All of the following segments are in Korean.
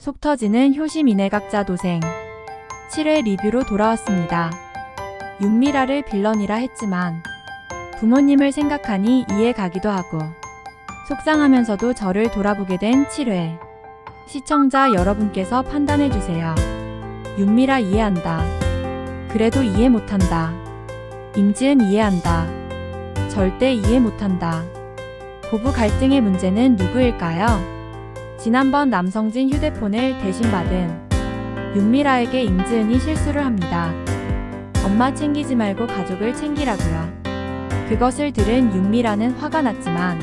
속 터지는 효시민혜각자 도생 7회 리뷰로 돌아왔습니다. 윤미라를 빌런이라 했지만 부모님을 생각하니 이해가기도 하고 속상하면서도 저를 돌아보게 된 7회. 시청자 여러분께서 판단해주세요. 윤미라 이해한다. 그래도 이해 못한다. 임지은 이해한다. 절대 이해 못한다. 고부 갈등의 문제는 누구일까요? 지난번 남성진 휴대폰을 대신 받은 윤미라에게 임지은이 실수를 합니다. 엄마 챙기지 말고 가족을 챙기라고요. 그것을 들은 윤미라는 화가 났지만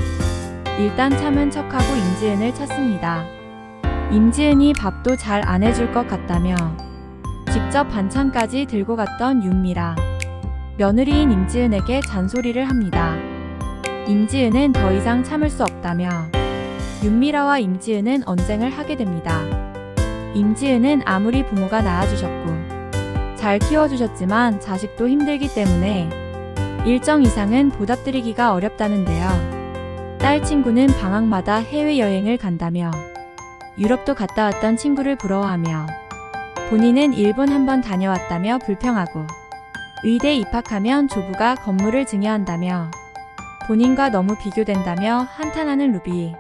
일단 참은 척하고 임지은을 찾습니다. 임지은이 밥도 잘 안 해줄 것 같다며 직접 반찬까지 들고 갔던 윤미라. 며느리인 임지은에게 잔소리를 합니다. 임지은은 더 이상 참을 수 없다며 윤미라와 임지은은 언쟁을 하게 됩니다. 임지은은 아무리 부모가 낳아주셨고 잘 키워주셨지만 자식도 힘들기 때문에 일정 이상은 보답드리기가 어렵다는데요. 딸 친구는 방학마다 해외여행을 간다며 유럽도 갔다 왔던 친구를 부러워하며 본인은 일본 한번 다녀왔다며 불평하고 의대 입학하면 조부가 건물을 증여한다며 본인과 너무 비교된다며 한탄하는 루비.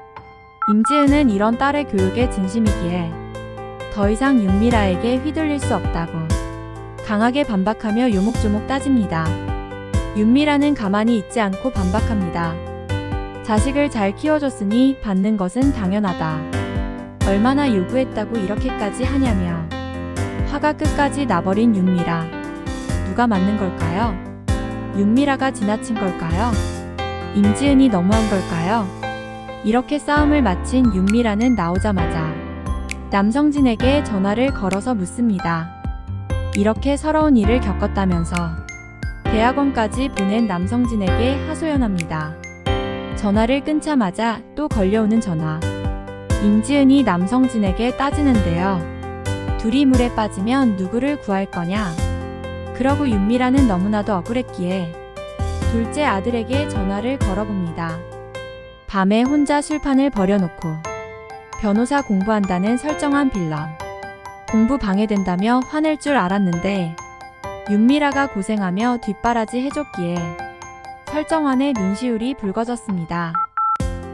임지은은 이런 딸의 교육에 진심이기에 더 이상 윤미라에게 휘둘릴 수 없다고 강하게 반박하며 요목조목 따집니다. 윤미라는 가만히 있지 않고 반박합니다. 자식을 잘 키워줬으니 받는 것은 당연하다. 얼마나 요구했다고 이렇게까지 하냐며 화가 끝까지 나버린 윤미라. 누가 맞는 걸까요? 윤미라가 지나친 걸까요? 임지은이 너무한 걸까요? 이렇게 싸움을 마친 윤미라는 나오자마자 남성진에게 전화를 걸어서 묻습니다. 이렇게 서러운 일을 겪었다면서 대학원까지 보낸 남성진에게 하소연합니다. 전화를 끊자마자 또 걸려오는 전화. 임지은이 남성진에게 따지는데요. 둘이 물에 빠지면 누구를 구할 거냐? 그러고 윤미라는 너무나도 억울했기에 둘째 아들에게 전화를 걸어봅니다. 밤에 혼자 술판을 버려놓고 변호사 공부한다는 설정한 빌런. 공부 방해된다며 화낼 줄 알았는데 윤미라가 고생하며 뒷바라지 해줬기에 설정환의 눈시울이 붉어졌습니다.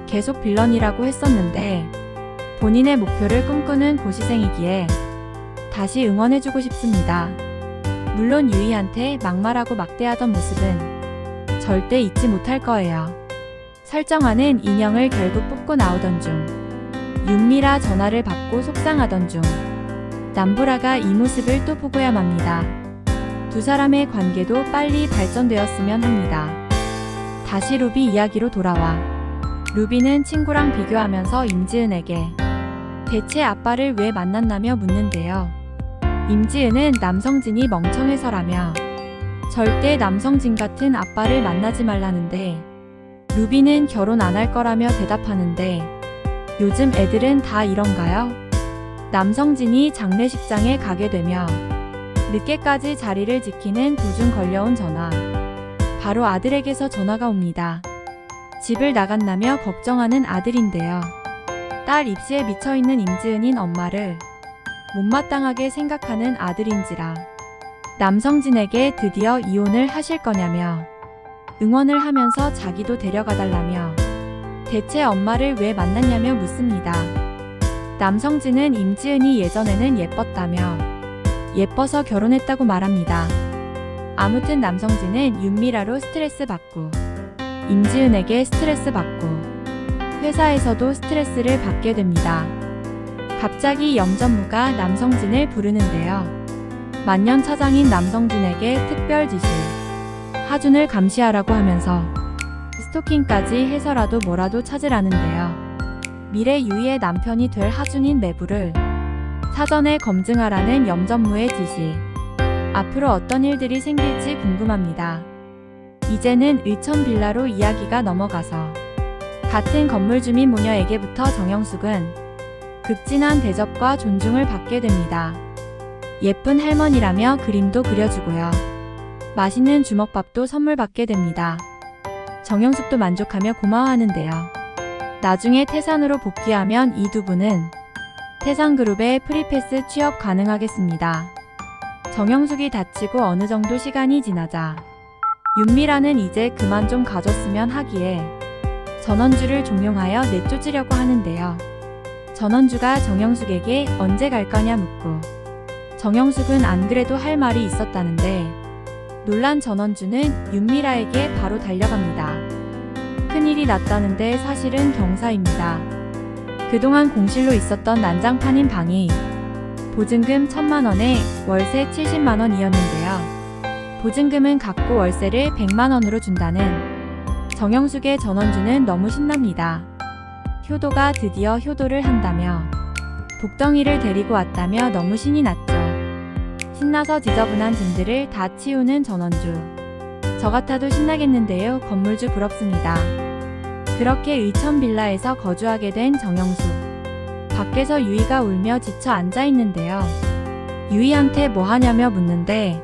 계속 빌런이라고 했었는데 본인의 목표를 꿈꾸는 고시생이기에 다시 응원해주고 싶습니다. 물론 유이한테 막말하고 막대하던 모습은 절대 잊지 못할 거예요. 설정환은 인형을 결국 뽑고 나오던 중 윤미라 전화를 받고 속상하던 중 남보라가 이 모습을 또 보고야 맙니다. 두 사람의 관계도 빨리 발전되었으면 합니다. 다시 루비 이야기로 돌아와 루비는 친구랑 비교하면서 임지은에게 대체 아빠를 왜 만났나며 묻는데요. 임지은은 남성진이 멍청해서라며 절대 남성진 같은 아빠를 만나지 말라는데 루비는 결혼 안 할 거라며 대답하는데 요즘 애들은 다 이런가요? 남성진이 장례식장에 가게 되며 늦게까지 자리를 지키는 도중 걸려온 전화. 바로 아들에게서 전화가 옵니다. 집을 나간다며 걱정하는 아들인데요. 딸 입시에 미쳐있는 임지은인 엄마를 못마땅하게 생각하는 아들인지라 남성진에게 드디어 이혼을 하실 거냐며 응원을 하면서 자기도 데려가달라며 대체 엄마를 왜 만났냐며 묻습니다. 남성진은 임지은이 예전에는 예뻤다며 예뻐서 결혼했다고 말합니다. 아무튼 남성진은 윤미라로 스트레스 받고 임지은에게 스트레스 받고 회사에서도 스트레스를 받게 됩니다. 갑자기 염전무가 남성진을 부르는데요. 만년차장인 남성진에게 특별 지시. 하준을 감시하라고 하면서 스토킹까지 해서라도 뭐라도 찾으라는데요. 미래 유이의 남편이 될 하준인 매부를 사전에 검증하라는 염전무의 지시. 앞으로 어떤 일들이 생길지 궁금합니다. 이제는 의천빌라로 이야기가 넘어가서 같은 건물 주민 모녀에게부터 정영숙은 극진한 대접과 존중을 받게 됩니다. 예쁜 할머니라며 그림도 그려주고요. 맛있는 주먹밥도 선물 받게 됩니다. 정영숙도 만족하며 고마워하는데요. 나중에 태산으로 복귀하면 이 두 분은 태산그룹에 프리패스 취업 가능하겠습니다. 정영숙이 다치고 어느 정도 시간이 지나자 윤미라는 이제 그만 좀 가졌으면 하기에 전원주를 종용하여 내쫓으려고 하는데요. 전원주가 정영숙에게 언제 갈 거냐 묻고 정영숙은 안 그래도 할 말이 있었다는데 놀란 전원주는 윤미라에게 바로 달려갑니다. 큰일이 났다는데 사실은 경사입니다. 그동안 공실로 있었던 난장판인 방이 보증금 1,000만원에 월세 70만원이었는데요. 보증금은 갚고 월세를 100만원으로 준다는 정영숙의 전원주는 너무 신납니다. 효도가 드디어 효도를 한다며 복덩이를 데리고 왔다며 너무 신이 났죠. 신나서 지저분한 짐들을 다 치우는 전원주. 저 같아도 신나겠는데요. 건물주 부럽습니다. 그렇게 의천 빌라에서 거주하게 된 정영숙. 밖에서 유이가 울며 지쳐 앉아 있는데요. 유이한테 뭐 하냐며 묻는데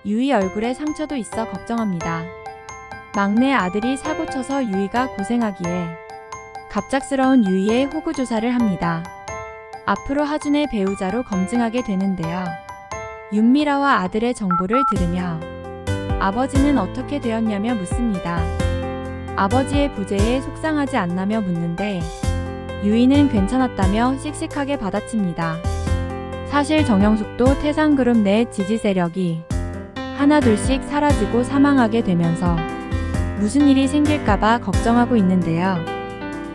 유이 얼굴에 상처도 있어 걱정합니다. 막내 아들이 사고 쳐서 유이가 고생하기에 갑작스러운 유이의 호구 조사를 합니다. 앞으로 하준의 배우자로 검증하게 되는데요. 윤미라와 아들의 정보를 들으며 아버지는 어떻게 되었냐며 묻습니다. 아버지의 부재에 속상하지 않나며 묻는데 유이는 괜찮았다며 씩씩하게 받아칩니다. 사실 정영숙도 태산그룹 내 지지 세력이 하나둘씩 사라지고 사망하게 되면서 무슨 일이 생길까봐 걱정하고 있는데요.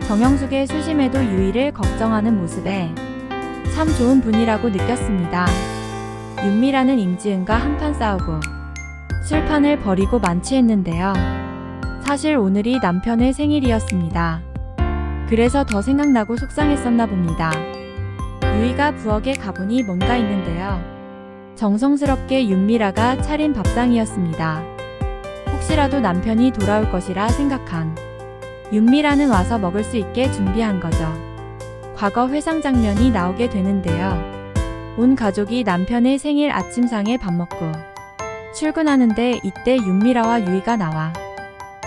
정영숙의 수심에도 유이를 걱정하는 모습에 참 좋은 분이라고 느꼈습니다. 윤미라는 임지은과 한판 싸우고 술판을 버리고 만취했는데요. 사실 오늘이 남편의 생일이었습니다. 그래서 더 생각나고 속상했었나 봅니다. 유이가 부엌에 가보니 뭔가 있는데요. 정성스럽게 윤미라가 차린 밥상이었습니다. 혹시라도 남편이 돌아올 것이라 생각한 윤미라는 와서 먹을 수 있게 준비한 거죠. 과거 회상 장면이 나오게 되는데요. 온 가족이 남편의 생일 아침상에 밥 먹고 출근하는데 이때 윤미라와 유이가 나와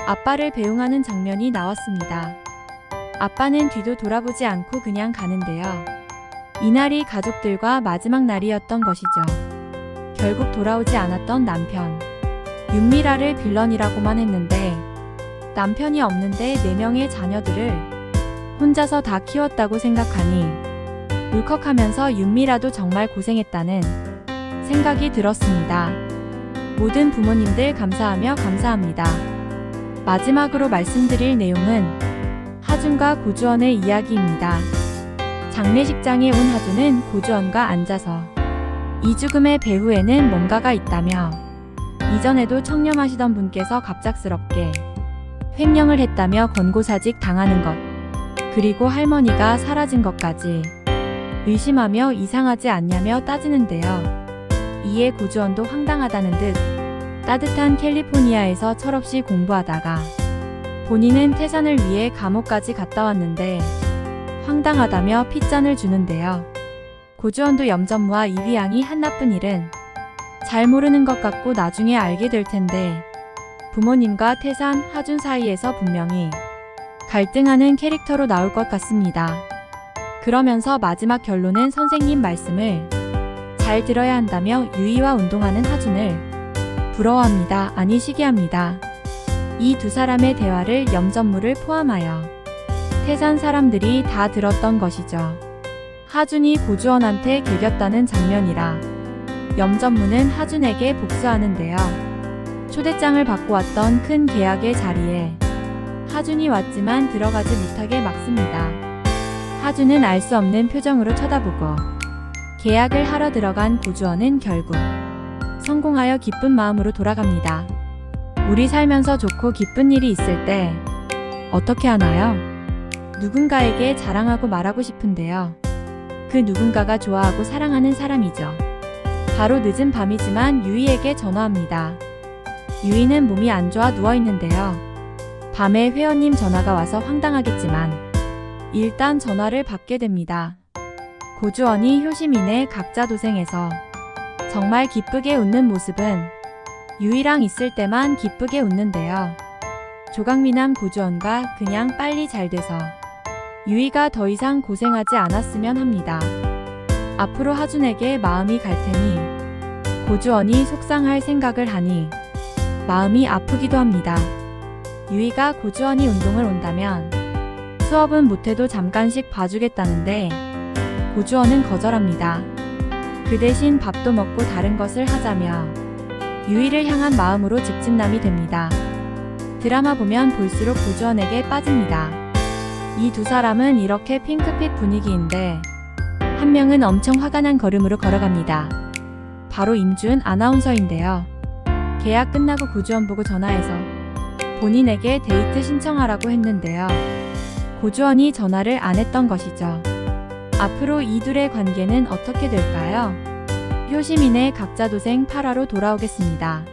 아빠를 배웅하는 장면이 나왔습니다. 아빠는 뒤도 돌아보지 않고 그냥 가는데요. 이날이 가족들과 마지막 날이었던 것이죠. 결국 돌아오지 않았던 남편. 윤미라를 빌런이라고만 했는데 남편이 없는데 4명의 자녀들을 혼자서 다 키웠다고 생각하니 울컥하면서 윤미라도 정말 고생했다는 생각이 들었습니다. 모든 부모님들 감사하며 감사합니다. 마지막으로 말씀드릴 내용은 하준과 고주원의 이야기입니다. 장례식장에 온 하준은 고주원과 앉아서 이 죽음의 배후에는 뭔가가 있다며 이전에도 청렴하시던 분께서 갑작스럽게 횡령을 했다며 권고사직 당하는 것, 그리고 할머니가 사라진 것까지 의심하며 이상하지 않냐며 따지는데요. 이에 고주원도 황당하다는 듯 따뜻한 캘리포니아에서 철없이 공부하다가 본인은 태산을 위해 감옥까지 갔다 왔는데 황당하다며 핏잔을 주는데요. 고주원도 염전무와 이휘양이 한 나쁜 일은 잘 모르는 것 같고 나중에 알게 될 텐데 부모님과 태산, 하준 사이에서 분명히 갈등하는 캐릭터로 나올 것 같습니다. 그러면서 마지막 결론은 선생님 말씀을 잘 들어야 한다며 유이와 운동하는 하준을 부러워합니다. 아니 시기합니다. 이 두 사람의 대화를 염전무를 포함하여 태산 사람들이 다 들었던 것이죠. 하준이 고주원한테 개겼다는 장면이라 염전무는 하준에게 복수하는데요. 초대장을 받고 왔던 큰 계약의 자리에 하준이 왔지만 들어가지 못하게 막습니다. 하준은 알 수 없는 표정으로 쳐다보고 계약을 하러 들어간 고주원은 결국 성공하여 기쁜 마음으로 돌아갑니다. 우리 살면서 좋고 기쁜 일이 있을 때 어떻게 하나요? 누군가에게 자랑하고 말하고 싶은데요. 그 누군가가 좋아하고 사랑하는 사람이죠. 바로 늦은 밤이지만 유이에게 전화합니다. 유이는 몸이 안 좋아 누워있는데요. 밤에 회원님 전화가 와서 황당하겠지만 일단 전화를 받게 됩니다. 고주원이 효시민의 각자 도생에서 정말 기쁘게 웃는 모습은 유이랑 있을 때만 기쁘게 웃는데요. 조각미남 고주원과 그냥 빨리 잘 돼서 유이가 더 이상 고생하지 않았으면 합니다. 앞으로 하준에게 마음이 갈 테니 고주원이 속상할 생각을 하니 마음이 아프기도 합니다. 유이가 고주원이 운동을 온다면 수업은 못해도 잠깐씩 봐주겠다는데 고주원은 거절합니다. 그 대신 밥도 먹고 다른 것을 하자며 유이를 향한 마음으로 직진남이 됩니다. 드라마 보면 볼수록 고주원에게 빠집니다. 이 두 사람은 이렇게 핑크빛 분위기인데 한 명은 엄청 화가 난 걸음으로 걸어갑니다. 바로 임주은 아나운서인데요. 계약 끝나고 고주원 보고 전화해서 본인에게 데이트 신청하라고 했는데요. 고주원이 전화를 안 했던 것이죠. 앞으로 이 둘의 관계는 어떻게 될까요? 효시민의 각자 도생 8화로 돌아오겠습니다.